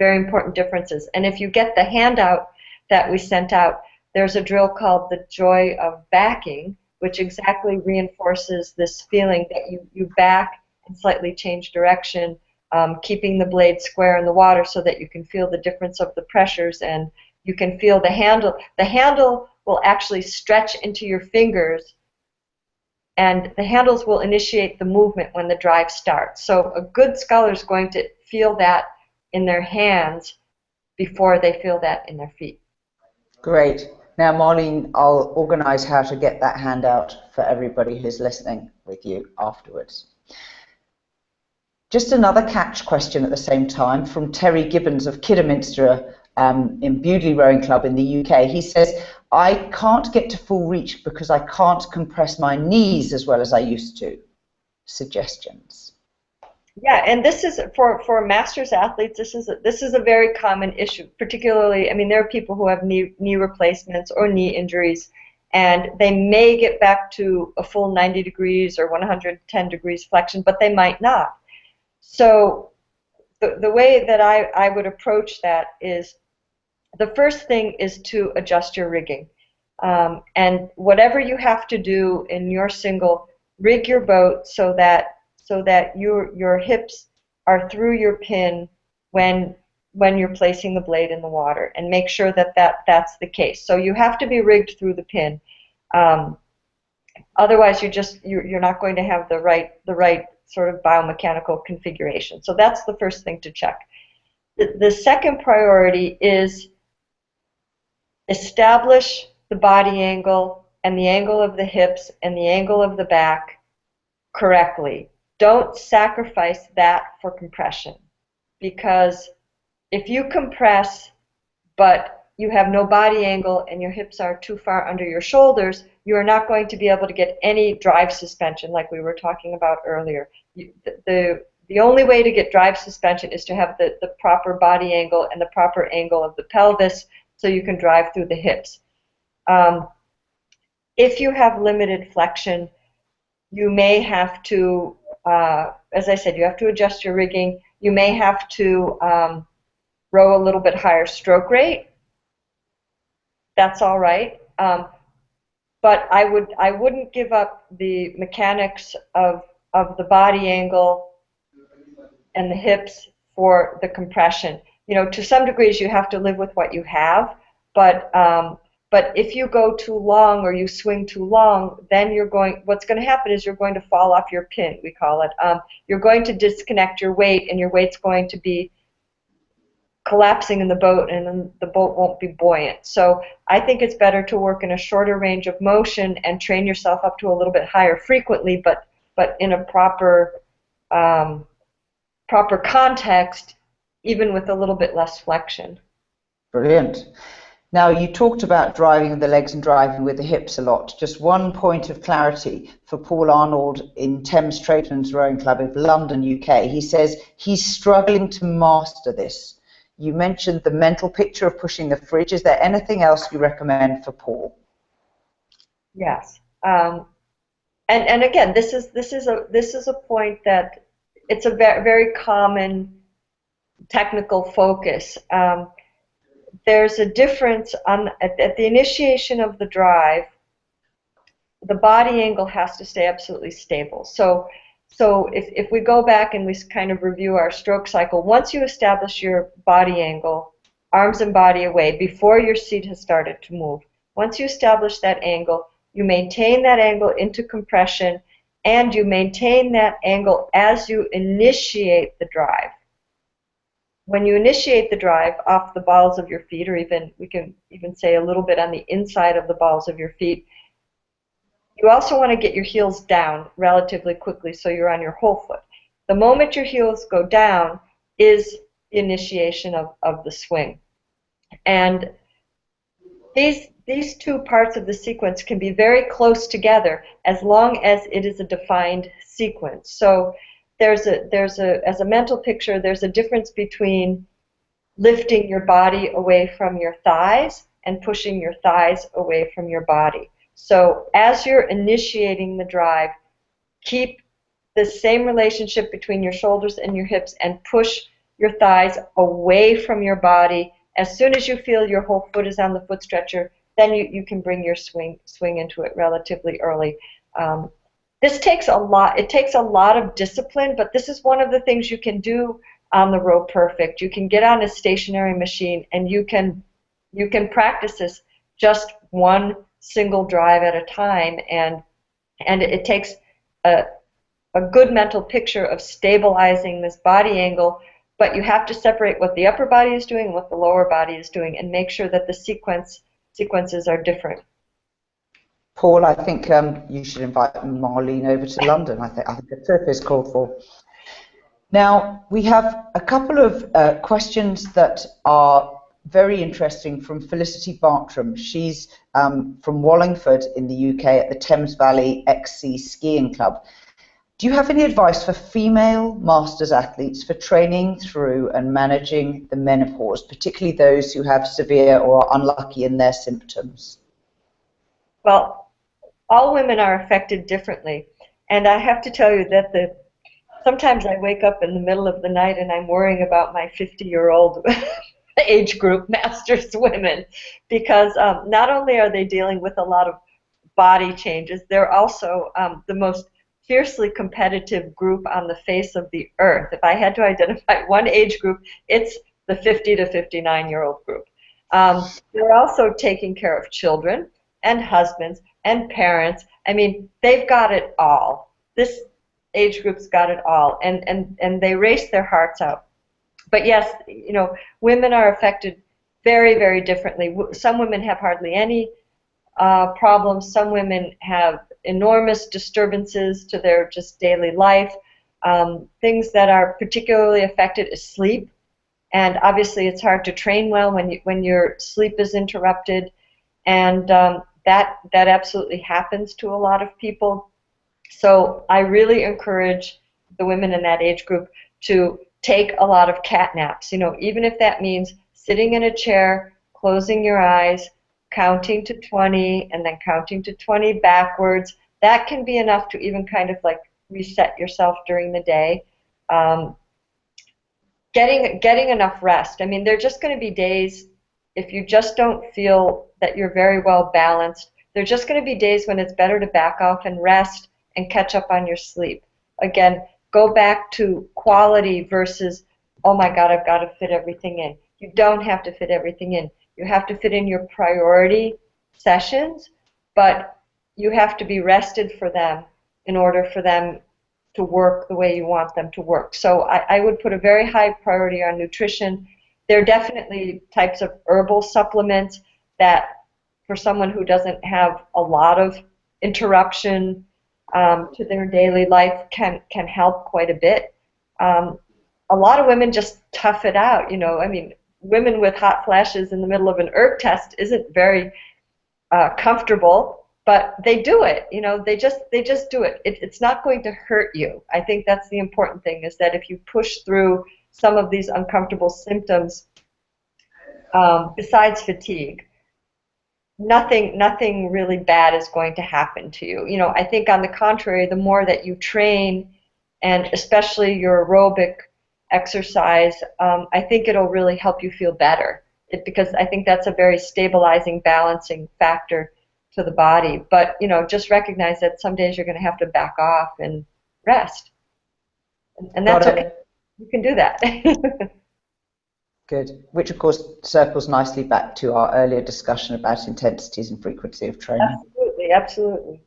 very important differences. And if you get the handout that we sent out, there's a drill called the joy of backing, which exactly reinforces this feeling that you back and slightly change direction, keeping the blade square in the water so that you can feel the difference of the pressures, and you can feel the handle. The handle will actually stretch into your fingers, and the handles will initiate the movement when the drive starts. So a good sculler is going to feel that in their hands before they feel that in their feet. Great. Now, Marlene, I'll organise how to get that handout for everybody who's listening with you afterwards. Just another catch question at the same time from Terry Gibbons of Kidderminster in Bewdley Rowing Club in the UK. He says, I can't get to full reach because I can't compress my knees as well as I used to. Suggestions? Yeah, and this is for masters athletes. This is a very common issue. Particularly, I mean, there are people who have knee replacements or knee injuries, and they may get back to a full 90 degrees or 110 degrees flexion, but they might not. So the way that I would approach that is, the first thing is to adjust your rigging, and whatever you have to do in your single, rig your boat so that your hips are through your pin when you're placing the blade in the water, and make sure that's the case. So you have to be rigged through the pin. Otherwise, you're not going to have the right sort of biomechanical configuration. So that's the first thing to check. The second priority is establish the body angle and the angle of the hips and the angle of the back correctly. Don't sacrifice that for compression, because if you compress but you have no body angle and your hips are too far under your shoulders, you are not going to be able to get any drive suspension like we were talking about earlier. The only way to get drive suspension is to have the proper body angle and the proper angle of the pelvis so you can drive through the hips. If you have limited flexion, you may have to, as I said, you have to adjust your rigging. You may have to row a little bit higher stroke rate. That's all right. But I wouldn't give up the mechanics of the body angle and the hips for the compression. You know, to some degrees you have to live with what you have, but But if you go too long or you swing too long, then what's going to happen is you're going to fall off your pin, we call it. You're going to disconnect your weight, and your weight's going to be collapsing in the boat, and then the boat won't be buoyant. So I think it's better to work in a shorter range of motion and train yourself up to a little bit higher frequently, but in a proper context, even with a little bit less flexion. Brilliant. Now, you talked about driving with the legs and driving with the hips a lot. Just one point of clarity for Paul Arnold in Thames Tradesmen's Rowing Club of London, UK. He says he's struggling to master this. You mentioned the mental picture of pushing the fridge. Is there anything else you recommend for Paul? Yes. And again, this is a point that it's a very common technical focus. There's a difference at the initiation of the drive. The body angle has to stay absolutely stable. So if we go back and we kind of review our stroke cycle, once you establish your body angle, arms and body away, before your seat has started to move, once you establish that angle, you maintain that angle into compression, and you maintain that angle as you initiate the drive. When you initiate the drive off the balls of your feet, or we can even say a little bit on the inside of the balls of your feet, you also want to get your heels down relatively quickly so you're on your whole foot. The moment your heels go down is the initiation of the swing. And these two parts of the sequence can be very close together as long as it is a defined sequence. So as a mental picture, there's a difference between lifting your body away from your thighs and pushing your thighs away from your body. So as you're initiating the drive, keep the same relationship between your shoulders and your hips and push your thighs away from your body. As soon as you feel your whole foot is on the foot stretcher, then you can bring your swing into it relatively early. This takes a lot. It takes a lot of discipline, but this is one of the things you can do on the Row Perfect. You can get on a stationary machine, and you can practice this just one single drive at a time, and it takes a good mental picture of stabilizing this body angle, but you have to separate what the upper body is doing and what the lower body is doing, and make sure that the sequences are different. Paul, I think you should invite Marlene over to London. I think a trip is called for. Now, we have a couple of questions that are very interesting from Felicity Bartram. She's from Wallingford in the UK at the Thames Valley XC Skiing Club. Do you have any advice for female masters athletes for training through and managing the menopause, particularly those who have severe or are unlucky in their symptoms? Well, all women are affected differently, and I have to tell you that sometimes I wake up in the middle of the night and I'm worrying about my 50-year-old age group masters women, because not only are they dealing with a lot of body changes, they're also the most fiercely competitive group on the face of the earth. If I had to identify one age group, it's the 50 to 59-year-old group. They're also taking care of children and husbands and parents. I mean, they've got it all. This age group's got it all, and they race their hearts out. But yes, women are affected very, very differently. Some women have hardly any problems. Some women have enormous disturbances to their just daily life. Things that are particularly affected is sleep, and obviously it's hard to train well when your sleep is interrupted, and that absolutely happens to a lot of people. So I really encourage the women in that age group to take a lot of cat naps, even if that means sitting in a chair, closing your eyes, counting to 20, and then counting to 20 backwards. That can be enough to even kind of like reset yourself during the day. Getting enough rest. I mean, there are just going to be days, if you just don't feel that you're very well balanced, there are just going to be days when it's better to back off and rest and catch up on your sleep. Again, go back to quality versus, oh my God, I've got to fit everything in. You don't have to fit everything in. You have to fit in your priority sessions, but you have to be rested for them in order for them to work the way you want them to work. So I would put a very high priority on nutrition. There are definitely types of herbal supplements that, for someone who doesn't have a lot of interruption to their daily life, can help quite a bit. A lot of women just tough it out. You know, I mean, women with hot flashes in the middle of an erg test isn't very comfortable, but they do it. You know, they just do it. It's not going to hurt you. I think that's the important thing, is that if you push through some of these uncomfortable symptoms, besides fatigue, nothing really bad is going to happen to you. You know, I think on the contrary, the more that you train, and especially your aerobic exercise, I think it'll really help you feel better. Because I think that's a very stabilizing, balancing factor to the body. But, you know, just recognize that some days you're going to have to back off and rest. And that's okay. You can do that. Good. Which, of course, circles nicely back to our earlier discussion about intensities and frequency of training. Absolutely, absolutely.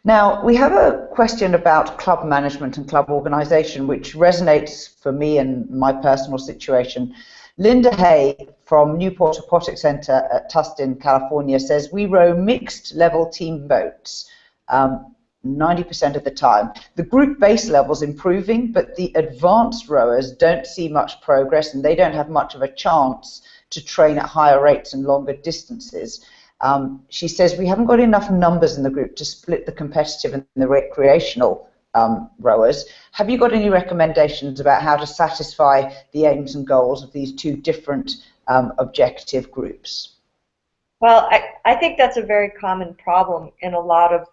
Now, we have a question about club management and club organization, which resonates for me and my personal situation. Linda Hay from Newport Aquatic Center at Tustin, California says, we row mixed level team boats 90% of the time. The group base level's improving, but the advanced rowers don't see much progress, and they don't have much of a chance to train at higher rates and longer distances. She says, we haven't got enough numbers in the group to split the competitive and the recreational rowers. Have you got any recommendations about how to satisfy the aims and goals of these two different objective groups? Well, I think that's a very common problem in a lot of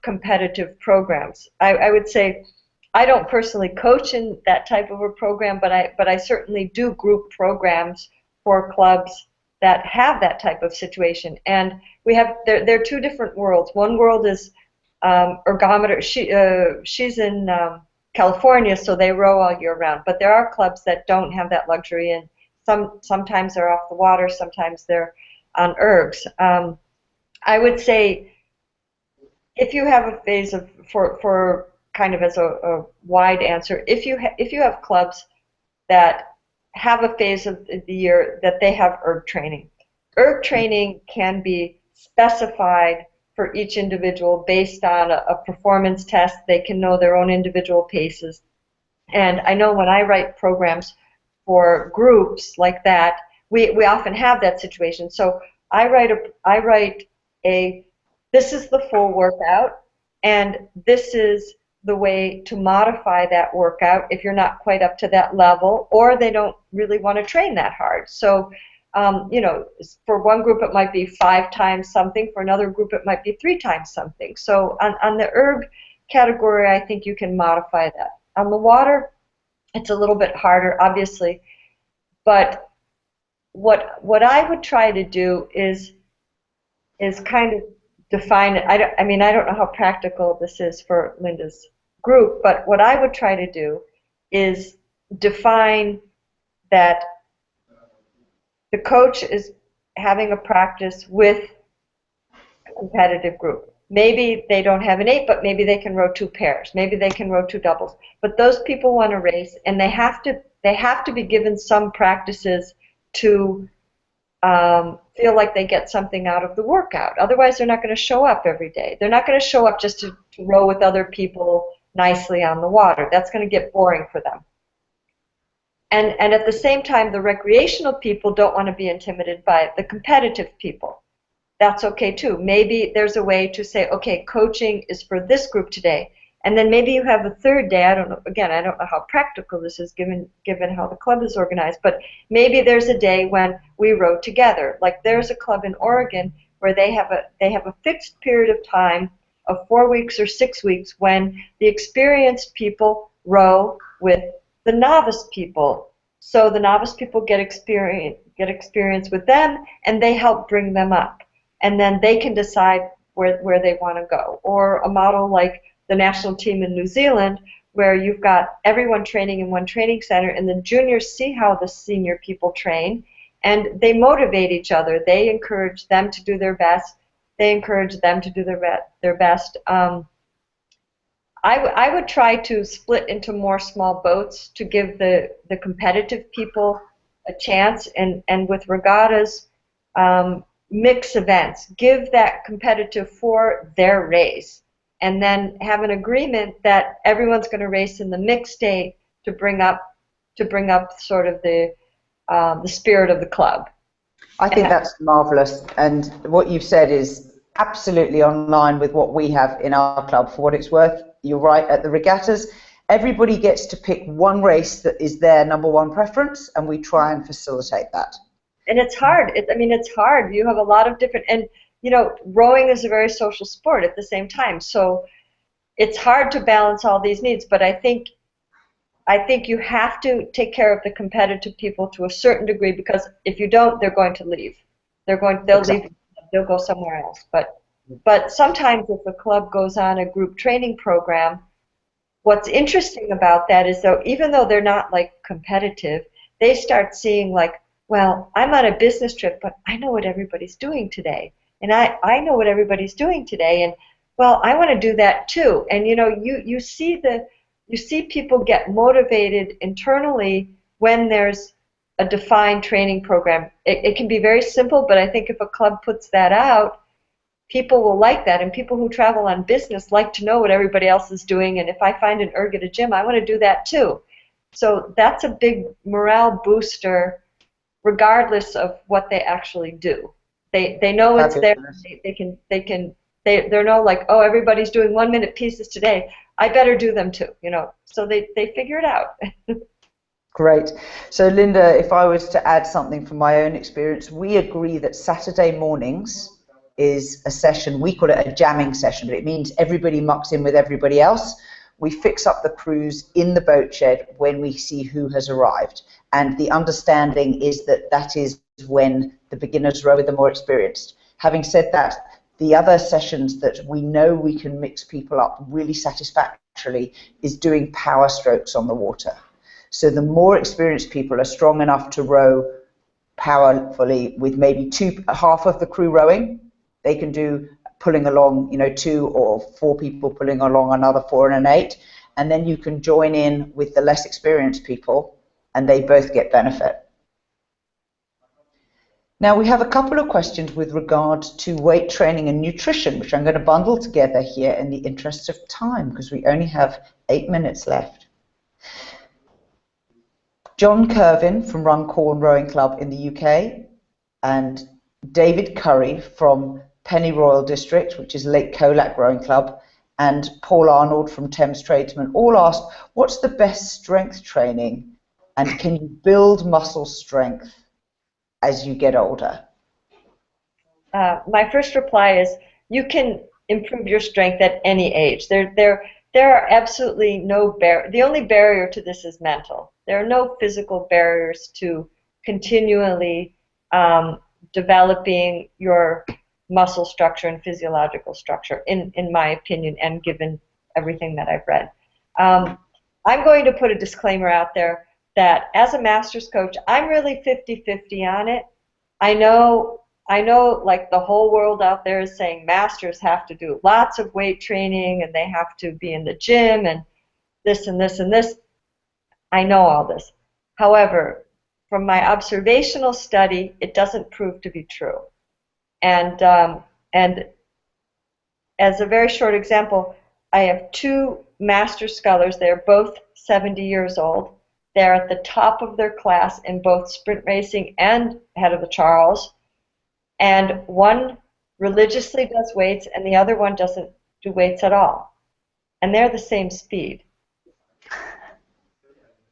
competitive programs. I would say I don't personally coach in that type of a program, but I certainly do group programs for clubs that have that type of situation. And we have there are two different worlds. One world is ergometer. She's in California, so they row all year round. But there are clubs that don't have that luxury, and sometimes they're off the water, sometimes they're on ergs. I would say, if you have a phase of, for kind of as a wide answer, if you have clubs that have a phase of the year that they have erg training. Erg training can be specified for each individual based on a performance test. They can know their own individual paces. And I know when I write programs for groups like that, we often have that situation. So I write a this is the full workout, and this is the way to modify that workout if you're not quite up to that level, or they don't really want to train that hard. So, you know, for one group it might be 5 times something, for another group it might be 3 times something. So on the erg category, I think you can modify that. On the water, it's a little bit harder, obviously, but what I would try to do is kind of define it. I mean, I don't know how practical this is for Linda's group, but what I would try to do is define that the coach is having a practice with a competitive group. Maybe they don't have an 8, but maybe they can row 2 pairs. Maybe they can row 2 doubles. But those people want to race, and they have to be given some practices to feel like they get something out of the workout. Otherwise, they're not going to show up every day. They're not going to show up just to row with other people nicely on the water. That's going to get boring for them. And at the same time, the recreational people don't want to be intimidated by the competitive people. That's okay too. Maybe there's a way to say, okay, coaching is for this group today. And then maybe you have a third day. I don't know. Again, I don't know how practical this is given how the club is organized. But maybe there's a day when we row together. Like there's a club in Oregon where they have a fixed period of time of 4 weeks or 6 weeks when the experienced people row with the novice people. So the novice people get experience with them, and they help bring them up. And then they can decide where they want to go. Or a model like the national team in New Zealand, where you've got everyone training in one training center, and the juniors see how the senior people train, and they motivate each other. They encourage them to do their best. They encourage them to do their best. I would try to split into more small boats to give the competitive people a chance, and with regattas, mix events. Give that competitive for their race, and then have an agreement that everyone's going to race in the mixed state to bring up sort of the spirit of the club. I think that's marvelous, and what you've said is absolutely on line with what we have in our club. For what it's worth, you're right, at the regattas, everybody gets to pick one race that is their number one preference, and we try and facilitate that. And it's hard. It's hard. You have a lot of different, and rowing is a very social sport at the same time, so it's hard to balance all these needs. But I think you have to take care of the competitive people to a certain degree, because if you don't, they're going to leave. They'll leave. They'll go somewhere else. But sometimes if a club goes on a group training program, what's interesting about that is, though, even though they're not like competitive, they start seeing like, well, I'm on a business trip, but I know what everybody's doing today, and I know what everybody's doing today, and well, I want to do that too. And you see people get motivated internally when there's a defined training program. It can be very simple, but I think if a club puts that out, people will like that, and people who travel on business like to know what everybody else is doing, and if I find an erg at a gym, I want to do that too. So that's a big morale booster, regardless of what they actually do. They know it's there. They're know like, oh, everybody's doing 1 minute pieces today, I better do them too, so they figure it out. Great. So Linda, if I was to add something from my own experience, we agree that Saturday mornings is a session, we call it a jamming session, but it means everybody mucks in with everybody else. We fix up the crews in the boat shed when we see who has arrived, and the understanding is that that is when the beginners row with the more experienced. Having said that, the other sessions that we know we can mix people up really satisfactorily is doing power strokes on the water. So the more experienced people are strong enough to row powerfully with maybe half of the crew rowing, they can do pulling along, 2 or 4 people pulling along another 4 and an 8, and then you can join in with the less experienced people, and they both get benefit. Now we have a couple of questions with regard to weight training and nutrition, which I'm going to bundle together here in the interest of time, because we only have 8 minutes left. John Kirvin from Runcorn Rowing Club in the UK, and David Curry from Pennyroyal District, which is Lake Colac Rowing Club, and Paul Arnold from Thames Tradesman, all asked, what's the best strength training, and can you build muscle strength as you get older? My first reply is, you can improve your strength at any age. There are absolutely no barrier. The only barrier to this is mental. There are no physical barriers to continually developing your muscle structure and physiological structure, in my opinion, and given everything that I've read. I'm going to put a disclaimer out there that as a master's coach, I'm really 50-50 on it. I know like the whole world out there is saying masters have to do lots of weight training and they have to be in the gym and this and this and this. I know all this. However, from my observational study, it doesn't prove to be true. And as a very short example, I have 2 master scullers. They're both 70 years old. They're at the top of their class in both sprint racing and head of the Charles. And one religiously does weights and the other one doesn't do weights at all. And they're the same speed.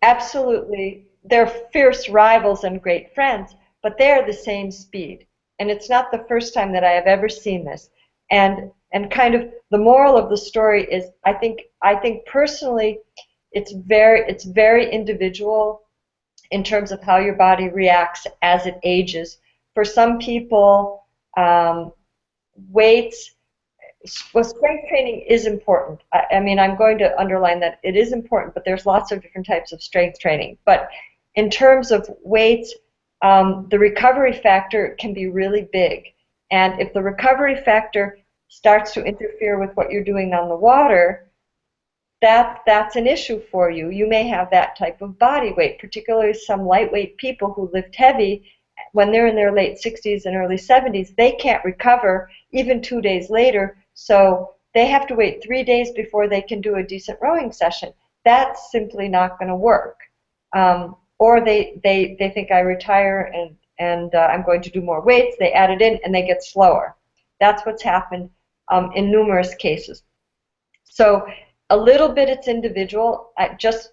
Absolutely, they're fierce rivals and great friends, but they're the same speed. And it's not the first time that I have ever seen this. And kind of the moral of the story is, I think personally, it's very individual in terms of how your body reacts as it ages. For some people, weights, well, strength training is important. I mean, I'm going to underline that it is important, but there's lots of different types of strength training. But in terms of weights, the recovery factor can be really big. And if the recovery factor starts to interfere with what you're doing on the water, that's an issue for you. You may have that type of body weight, particularly some lightweight people who lift heavy. When they're in their late 60s and early 70s, they can't recover even 2 days later, so they have to wait 3 days before they can do a decent rowing session. That's simply not going to work. Or they think I retire and I'm going to do more weights, they add it in, and they get slower. That's what's happened in numerous cases. So a little bit it's individual. I just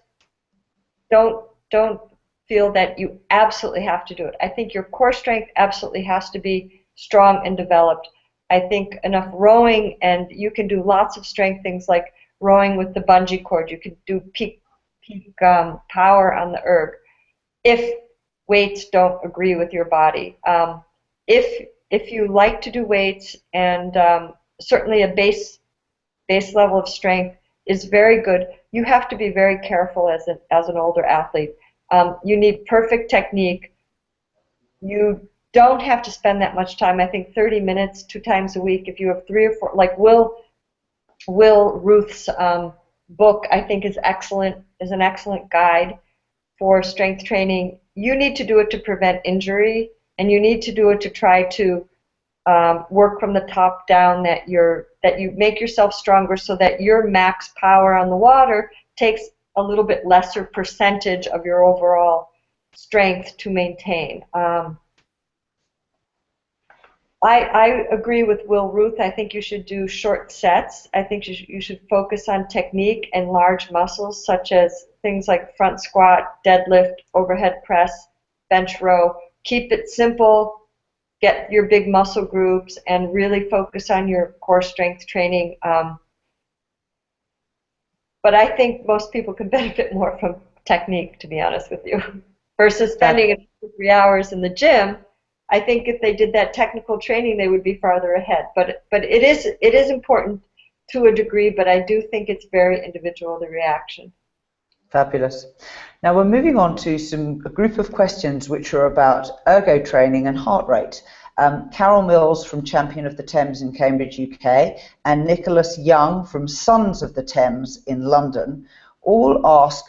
don't feel that you absolutely have to do it. I think your core strength absolutely has to be strong and developed. I think enough rowing, and you can do lots of strength things like rowing with the bungee cord. You can do peak power on the erg if weights don't agree with your body. If you like to do weights, and certainly a base level of strength is very good, you have to be very careful as an older athlete. You need perfect technique. You don't have to spend that much time. I think 30 minutes 2 times a week. If you have 3 or 4, like Will Ruth's book, I think is excellent. Is an excellent guide for strength training. You need to do it to prevent injury, and you need to do it to try to work from the top down, that you make yourself stronger so that your max power on the water takes a little bit lesser percentage of your overall strength to maintain. I agree with Will Ruth. I think you should do short sets. I think you should focus on technique and large muscles, such as things like front squat, deadlift, overhead press, bench row. Keep it simple. Get your big muscle groups and really focus on your core strength training. But I think most people can benefit more from technique, to be honest with you, versus spending 3 hours in the gym. I think if they did that technical training, they would be farther ahead. But it is important to a degree, but I do think it's very individual, the reaction. Fabulous. Now we're moving on to a group of questions which are about ergo training and heart rate. Carol Mills from Champion of the Thames in Cambridge, UK, and Nicholas Young from Sons of the Thames in London all ask,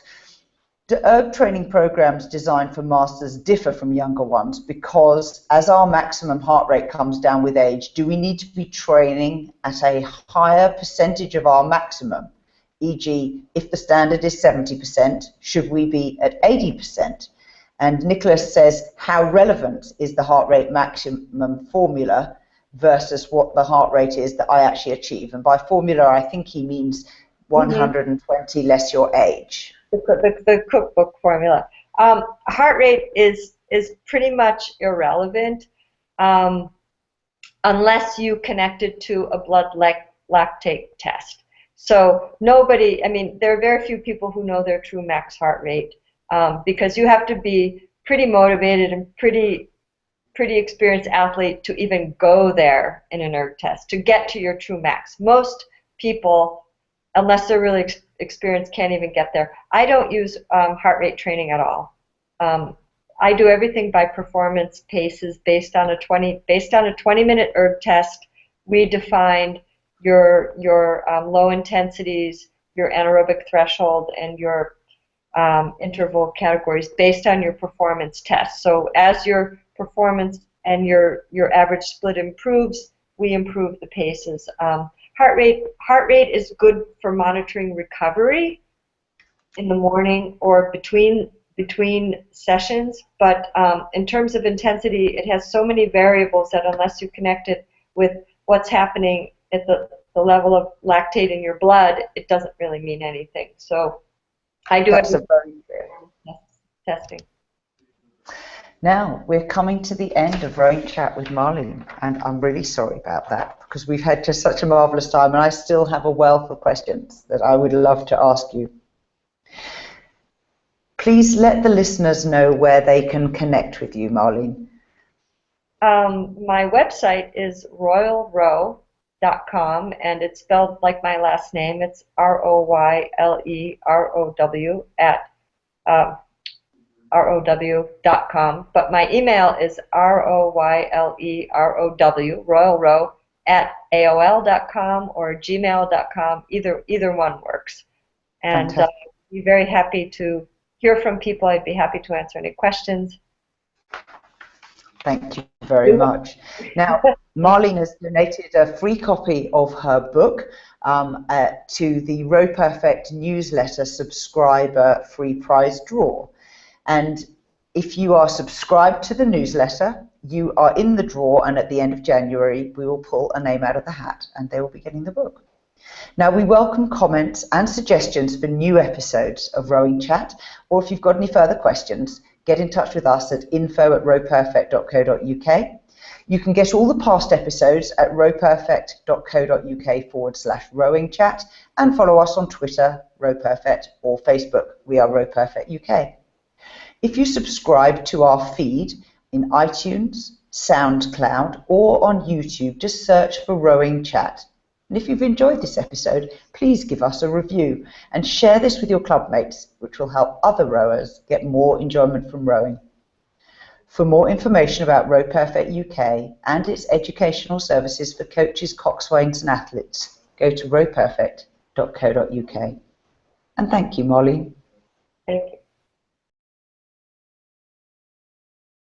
do erg training programs designed for masters differ from younger ones? Because as our maximum heart rate comes down with age, do we need to be training at a higher percentage of our maximum? E.g., if the standard is 70%, should we be at 80%? And Nicholas says, how relevant is the heart rate maximum formula versus what the heart rate is that I actually achieve? And by formula, I think he means 120 less your age. The cookbook formula. Heart rate is pretty much irrelevant unless you connect it to a blood lactate test. So nobody, I mean, there are very few people who know their true max heart rate because you have to be pretty motivated and pretty experienced athlete to even go there in an erg test to get to your true max. Most people, unless they're really experienced, can't even get there. I don't use heart rate training at all. I do everything by performance paces based on a 20-minute erg test. We defined your low intensities, your anaerobic threshold, and your interval categories based on your performance test. So as your performance and your average split improves, we improve the paces. Heart rate is good for monitoring recovery in the morning or between sessions, but in terms of intensity, it has so many variables that unless you connect it with what's happening at the level of lactate in your blood, it doesn't really mean anything. So I do testing. Now, we're coming to the end of Rowing Chat with Marlene, and I'm really sorry about that because we've had just such a marvellous time, and I still have a wealth of questions that I would love to ask you. Please let the listeners know where they can connect with you, Marlene. My website is royalrow.com, and it's spelled like my last name. It's ROYLEROW at row.com. But my email is ROYLEROW, Royal Row, at AOL.com or gmail.com. Either one works. And I'd be very happy to hear from people. I'd be happy to answer any questions. Thank you very much. Now, Marlene has donated a free copy of her book to the Row Perfect newsletter subscriber free prize draw. And if you are subscribed to the newsletter, you are in the draw, and at the end of January, we will pull a name out of the hat, and they will be getting the book. Now, we welcome comments and suggestions for new episodes of Rowing Chat, or if you've got any further questions, get in touch with us at info@rowperfect.co.uk. You can get all the past episodes at rowperfect.co.uk/rowing-chat and follow us on Twitter, rowperfect, or Facebook. We are Row Perfect UK. If you subscribe to our feed in iTunes, SoundCloud, or on YouTube, just search for Rowing Chat. And if you've enjoyed this episode, please give us a review and share this with your clubmates, which will help other rowers get more enjoyment from rowing. For more information about Row Perfect UK and its educational services for coaches, coxswains and athletes, go to rowperfect.co.uk. And thank you, Marlene. Thank you.